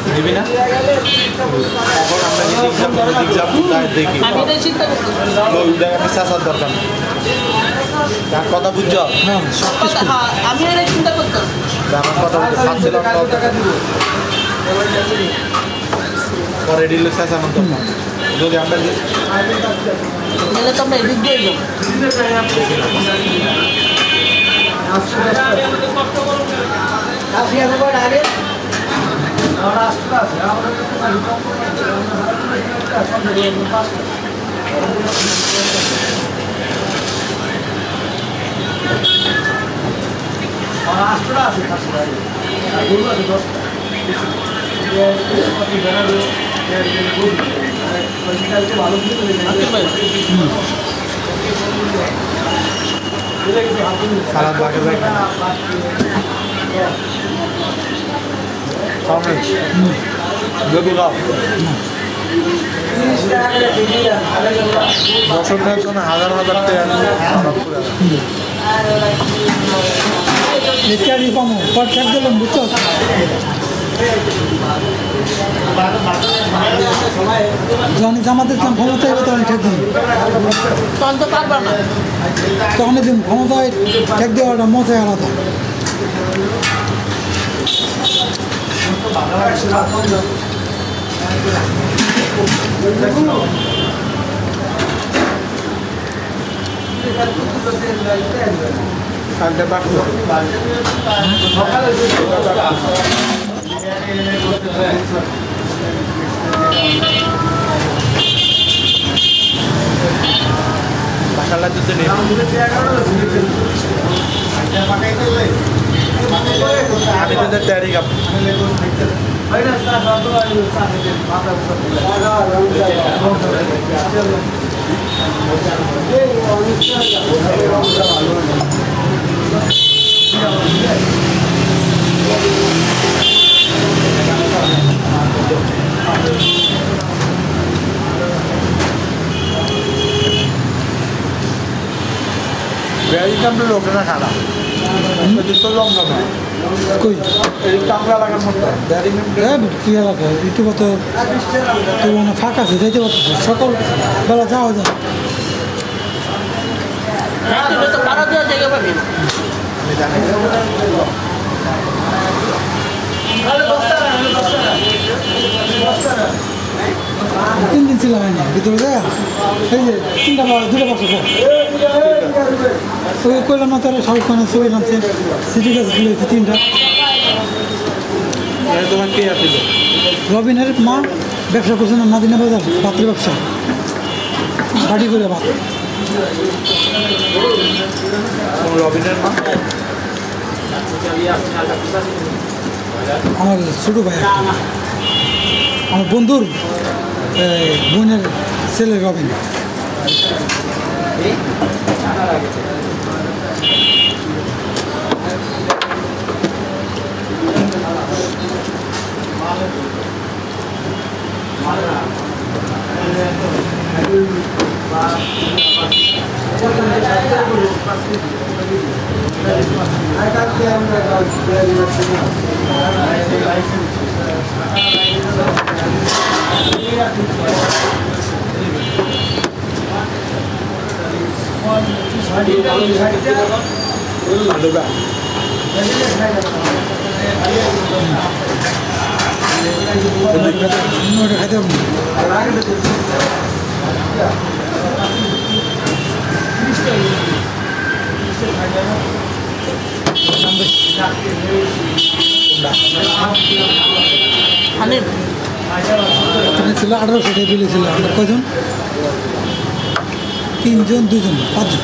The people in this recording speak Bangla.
নিবি না এখন আমরা দেখি আমি চেঁচার দরকার তার কথা বুঝছ আমি চিন্তা করতাম আমার কথা ভাবছিলাম পরে ডিলে চেঁচানোর দরকার যদি আমরা তো আমরা এদিক দিয়ে সালাদ বাকি ভাই লেবু খাও বছরের জন্য হাজার হাজার ইত্যাদি কমো পরফেক্ট দিলাম বুঝছো যখন জামাতে ইসলাম ক্ষমতা হবে তখন ঠেক দিন তখন তো পারবা না তখন দিন ক্ষমতায় ঠেক দেওয়াটা মজাই আলাদা কালকে বাকি বাসালা দিতে নেই আমি তো তৈরি কাপ বেড়ি কামড়ে লোকে না খানা তো লঙ্কা না কই এই কামড়া লাগার মতো বেড়ি কি এলাকা ইউটিউবে তো ফাঁকা আছে যাইতে পারতেছে সকাল বেলা যাওয়া যায় তো পারা দেওয়া জায়গা পাবি না তিন দিন ছিলাম না ভিতরে যায় এই যে দুটা বছর পর ওই কইলাম না তারা শাহরুখ খানের ছবি নামছে সিটি গাছ খুলেছে তিনটা তোমার কে আসছিল রবিনের মা ব্যবসা করছে না নাদিনা বাজার পাত্রের ব্যবসা বাড়ি করে ভাত রবিনের মা আমার ছোটো ভাই আমার বন্ধুর বোনের ছেলে রবিন ওটা খাইতে হবে ছিল 1800 টাকা বিল ছিল আমরা কয়জন 3 জন 2 জন 5 জন